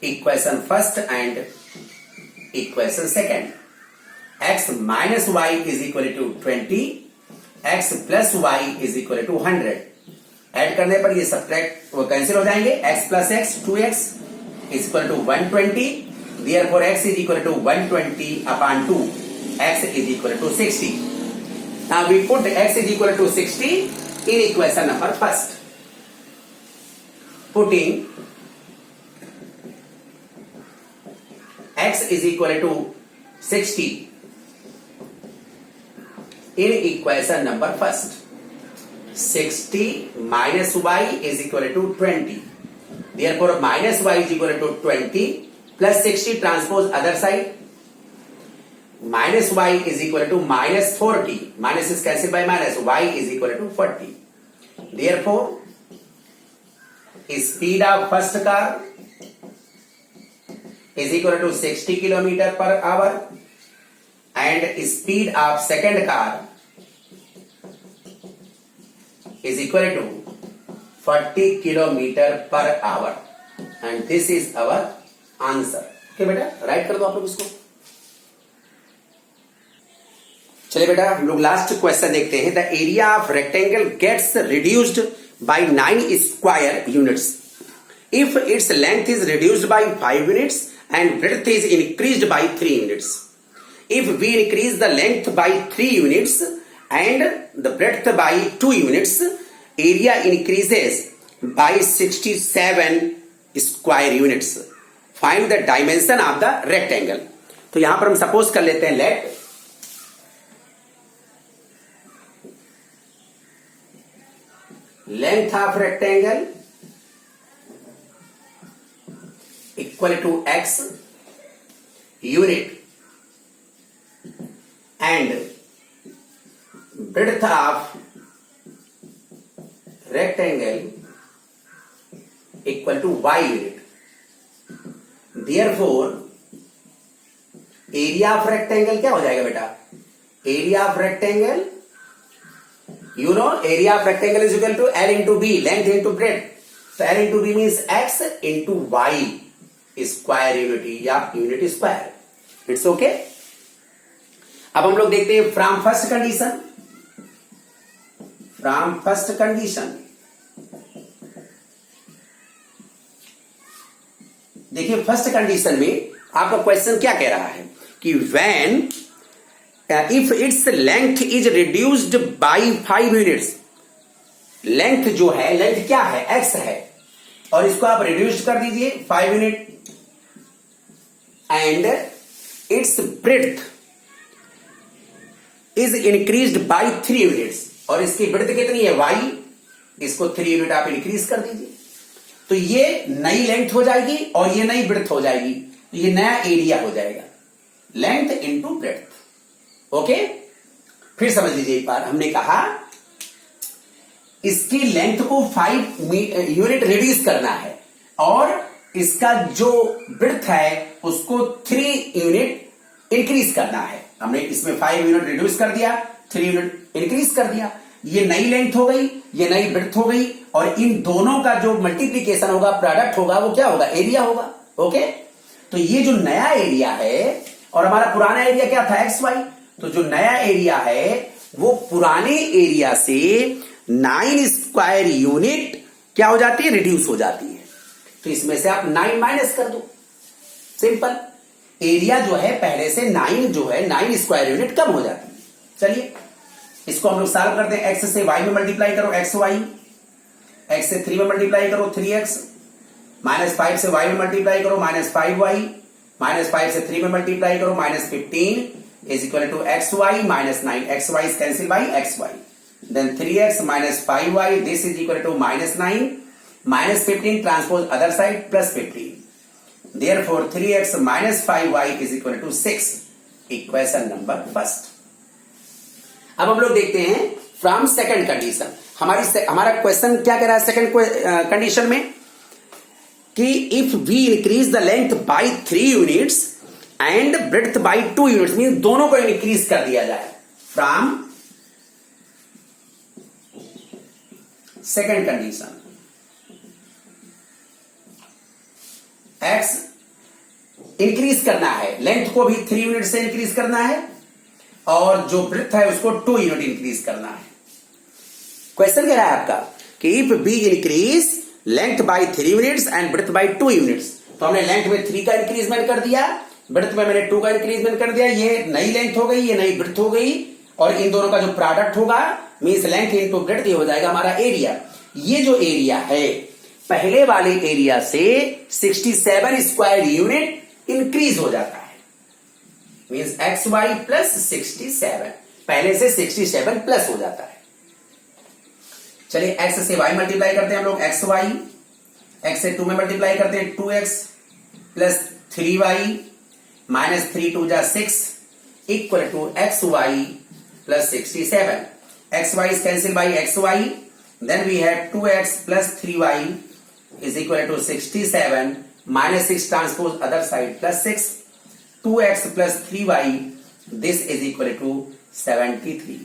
equation first and equation second. x minus y is equal to 20, x plus y is equal to 100। Add करने पर ये सब्ट्रैक्ट वो कैंसिल हो जाएंगे। x plus x 2x is equal to 120, therefore x is equal to 120 upon 2, x is equal to 60. Now we put x is equal to 60 in equation number first. Putting x is equal to 60 in equation number first. 60 minus y is equal to 20. Therefore minus y is equal to 20 plus 60 transpose other side. Minus y is equal to minus 40. Minus is cancelled by minus. Y is equal to 40. Therefore speed of first car is equal to 60 kilometer per hour and speed of second car is equal to 40 kilometer per hour, and this is our answer. Okay बेटा, राइट कर दो आप लोग इसको। चलिए बेटा हम लोग लास्ट क्वेश्चन देखते हैं। The area of rectangle gets reduced by 9 square units if its length is reduced by 5 units and breadth is increased by 3 units. If we increase the length by 3 units and the breadth by 2 units, area increases by 67 square units. Find the dimension of the rectangle. तो यहां पर हम सपोज कर लेते हैं let length of rectangle equal to x unit and breadth of rectangle equal to y unit. Therefore, area of rectangle क्या हो जाएगा बेटा? Area of rectangle, you know, area of rectangle is equal to L into B, length into breadth. So L into B means x into y square unit या unit square. It's okay. अब हम लोग देखते हैं फ्रॉम फर्स्ट कंडीशन। देखिए फर्स्ट कंडीशन में आपका क्वेश्चन क्या कह रहा है कि when if its length is reduced by 5 units. Length जो है, लेंथ क्या है? x है, और इसको आप रिड्यूस कर दीजिए 5 unit, and it's breadth is increased by 3 units, और इसकी ब्रेड्थ कितनी है? y, इसको 3 यूनिट आप इंक्रीज कर दीजिए, तो ये नई लेंथ हो जाएगी और ये नई ब्रेड्थ हो जाएगी, तो ये नया एरिया हो जाएगा, लेंथ इंटू ब्रेड्थ। ओके, फिर समझ लीजिए एक बार, हमने कहा इसकी लेंथ को 5 यूनिट रिड्यूस करना है और इसका जो ब्रेड्थ है उसको 3 यूनिट इंक्रीज करना है। हमने इसमें 5 यूनिट रिड्यूस कर दिया, 3 यूनिट इंक्रीज कर दिया, ये नई लेंथ हो गई, ये नई ब्रेड्थ हो गई, और इन दोनों का जो मल्टीप्लीकेशन होगा, प्रोडक्ट होगा, वो क्या होगा? एरिया होगा। ओके, तो ये जो नया एरिया है, और हमारा पुराना एरिया क्या था? X y. तो जो नया एरिया है वो पुराने एरिया से 9 स्क्वायर यूनिट क्या हो जाती है? रिड्यूस हो जाती है। तो इसमें से आप 9 माइनस कर दो, सिंपल। एरिया जो है पहले से 9 जो है 9 स्क्वायर यूनिट कम हो जाती है। चलिए इसको हम लोग सॉल्व करते हैं। x से y में मल्टीप्लाई करो एक्स वाई, x से 3 में मल्टीप्लाई करो 3x, -5 से y में मल्टीप्लाई करो -5y, -5 से 3 में मल्टीप्लाई करो -15 is equal to xy -9, xy is cancelled by xy, then 3x minus 5y, this is equal to -9, -15 transpose other side plus 15. Therefore 3x minus 5y is equal to 6. Equation number first. अब हम लोग देखते हैं फ्रॉम सेकंड कंडीशन। हमारा क्वेश्चन क्या कह रहा है सेकंड कंडीशन में कि if we increase the length by 3 units and breadth by 2 units, mean दोनों को इंक्रीज कर दिया जाए। From second condition, x increase करना है, लेंथ को भी 3 यूनिट से इंक्रीज करना है, और जो ब्रेड्थ है उसको 2 यूनिट इंक्रीज करना है। क्वेश्चन कह रहा है आपका कि if we increase length by 3 units and breadth by 2 units, तो हमने लेंथ में 3 का इंक्रीजमेंट कर दिया, ब्रेड्थ में मैंने 2 का इंक्रीजमेंट कर दिया, ये नई लेंथ हो गई, ये नई ब्रेड्थ हो गई, और इन दोनों का जो प्रोडक्ट होगा मींस लेंथ इनटू ब्रेड्थ, ये हो जाएगा हमारा एरिया। ये जो एरिया है पहले वाले एरिया से 67 स्क्वायर यूनिट इंक्रीज हो जाता है, मींस एक्स वाई प्लस 67, पहले से 67 प्लस हो जाता है। चलिए x से y मल्टीप्लाई करते हैं हम लोग, एक्स वाई, x से 2 में मल्टीप्लाई करते हैं 2x प्लस 3y माइनस 3 2 जा 6 equal to x y plus 67. xy is cancelled by xy, then we have 2x plus 3y is equal to 67 minus 6 transpose other side plus 6, 2x plus 3y, this is equal to 73,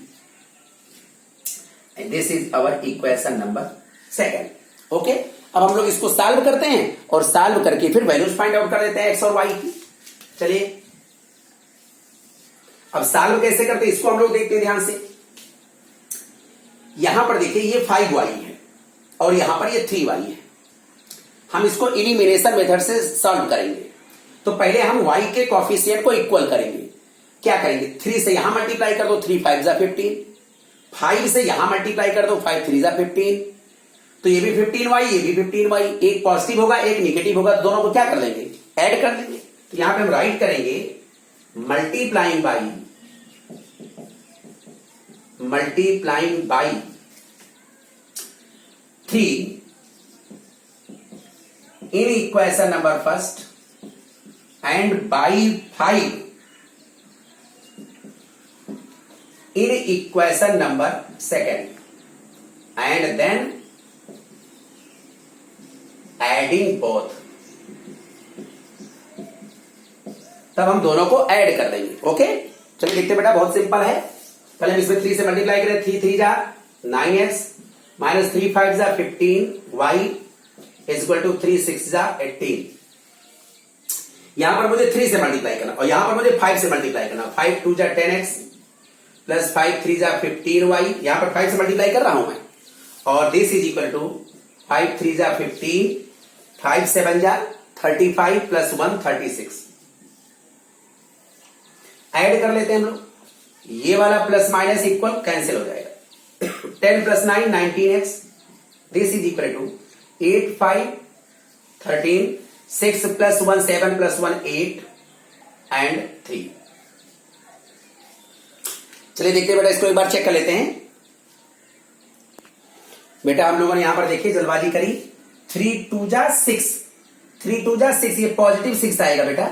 and this is our equation number second. Okay, अब हम लोग इसको सॉल्व करते हैं और सॉल्व करके फिर वैल्यूज फाइंड आउट कर देते हैं x और y की। चलिए अब सॉल्व कैसे करते हैं इसको हम लोग देखते हैं ध्यान से। यहां पर देखिए ये 5y है और यहां पर ये 3y है। हम इसको एलिमिनेशन मेथड से सॉल्व करेंगे। तो पहले हम y के कोएफिशिएंट को इक्वल करेंगे। क्या करेंगे, 3 से यहां मल्टीप्लाई कर दो, 3 5 जा 15, 5 से यहां मल्टीप्लाई कर दो, 5 3 जा 15, तो ये भी 15y, ये भी 15y, एक पॉजिटिव होगा एक निगेटिव होगा, तो दोनों को क्या कर लेंगे, ऐड कर लेंगे। तो यहां पे हम राइट करेंगे multiplying by 3 in equation number first and by 5 in equation number second, and then adding both. तब हम दोनों को ऐड कर देंगे। ओके, चलिए देखते बेटा, बहुत सिंपल है। पहले हम इसमें 3 से मल्टीप्लाई करें, 3 3 जा 9x माइनस 3 5 जा 15y इज इक्वल टू 3 6 जा 18। यहां पर मुझे 3 से मल्टीप्लाई करना और यहां पर मुझे 5 से मल्टीप्लाई करना। 5 2 जा 10x प्लस 5 3 जा 15y, यहां पर 5 से मल्टीप्लाई कर रहा हूं मैं, और दिस इज इक्वल टू 5 3 जा 15, 5 7 जा 35 प्लस 1 36। ऐड कर लेते हैं हम लोग, ये वाला प्लस माइनस इक्वल कैंसिल हो जाएगा। 10 plus 9 19x, this is equal to 8 5 13, 6 plus 1 7 plus 1 8 and 3। चलिए देखते हैं बेटा, इसको एक बार चेक कर लेते हैं। बेटा हम लोगों ने यहां पर देखिए जल्दबाजी करी, 3 2 जा 6, 3 2 जा 6, ये पॉजिटिव 6 आएगा बेटा,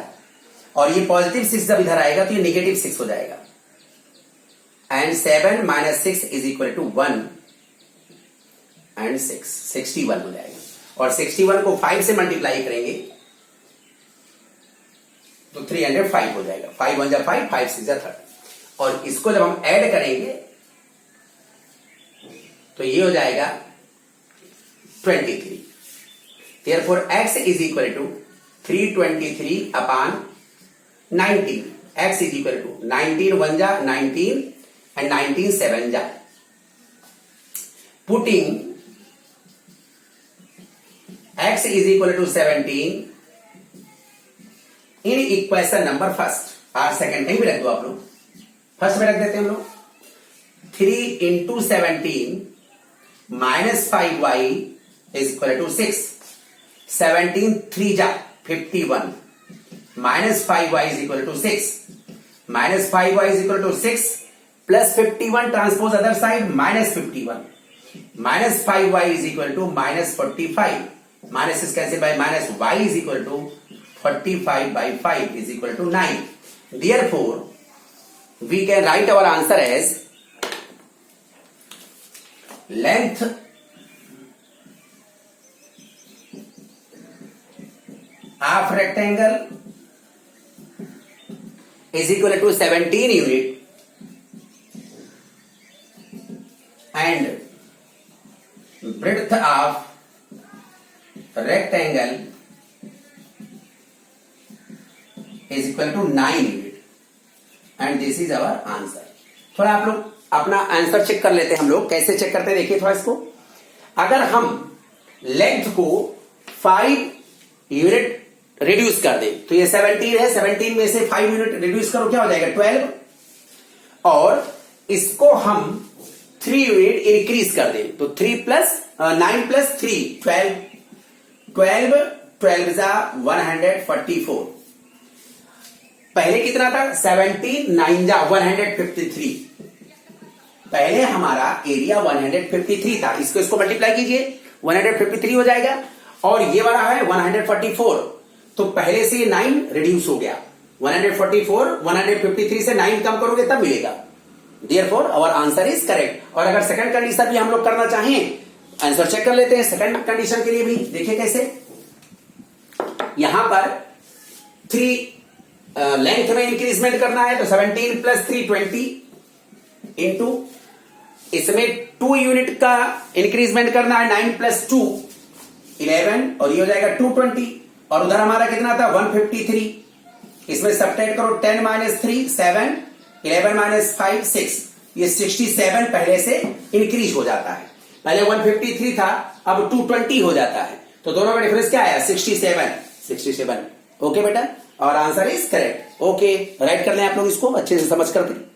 और ये पॉजिटिव 6 जब इधर आएगा तो ये नेगेटिव 6 हो जाएगा। And 7 minus 6 is equal to 1 and 6, 61 हो जाएगा। और 61 को 5 से मल्टीप्लाई करेंगे तो 305 हो जाएगा। 5 1 जा 5, 5 6 जा 30, और इसको जब हम ऐड करेंगे तो ये हो जाएगा 23। Therefore x is equal to 323 upon 19. x is equal to 19 1 जा 19 and 19 7 जा। Putting x is equal to 17 in equation number first और सेकेंड कहीं भी रख दो आप लोग, फर्स्ट में रख देते हैं हम लोग। 3 into 17 minus 5y is equal to 6। 17 3 जा 51 minus 5y is equal to 6, minus 5y is equal to 6 plus 51 transpose other side minus 51, minus 5y is equal to minus 45, minus is cancel by minus, y is equal to 45 by 5 is equal to 9. Therefore, we can write our answer as length of rectangle is equal to 17 unit and breadth of rectangle is equal to 9 unit and this is our answer. थोड़ा आप लोग अपना आंसर चेक कर लेते हैं। हम लोग कैसे चेक करते हैं, देखिए थोड़ा इसको। अगर हम लेंथ को 5 यूनिट रिड्यूस कर दें तो ये 17 है, 17 में से 5 यूनिट रिड्यूस करो क्या हो जाएगा 12, और इसको हम 3 यूनिट इंक्रीज कर दें तो 9 प्लस 3 12, 12 जा 144। पहले कितना था 17, 9 जा 153। पहले हमारा एरिया 153 था, इसको मल्टीप्लाई कीजिए 153 हो जाएगा, और ये वाला है 144, तो पहले से 9 रिड्यूस हो गया। 144 153 से 9 कम करोगे तब मिलेगा। Therefore our answer is correct. और अगर सेकंड कंडीशन भी हम लोग करना चाहें, आंसर चेक कर लेते हैं सेकंड कंडीशन के लिए भी। देखिए कैसे, यहां पर 3 लेंथ में इंक्रीजमेंट करना है तो 17 प्लस 3 20 इंटू इसमें 2 यूनिट का इंक्रीजमेंट करना है 9 प्लस 2 11, और ये हो जाएगा 220, और उधर हमारा कितना था 153। इसमें सब्ट्रैक्ट करो 10 माइनस 3 7, 11 माइनस 5 6, ये 67 पहले से इंक्रीज हो जाता है। पहले 153 था, अब 220 हो जाता है, तो दोनों का डिफरेंस क्या आया 67। ओके बेटा, और answer is correct. Okay, right कर लें आप लोग इसको अच्छे से समझ करके।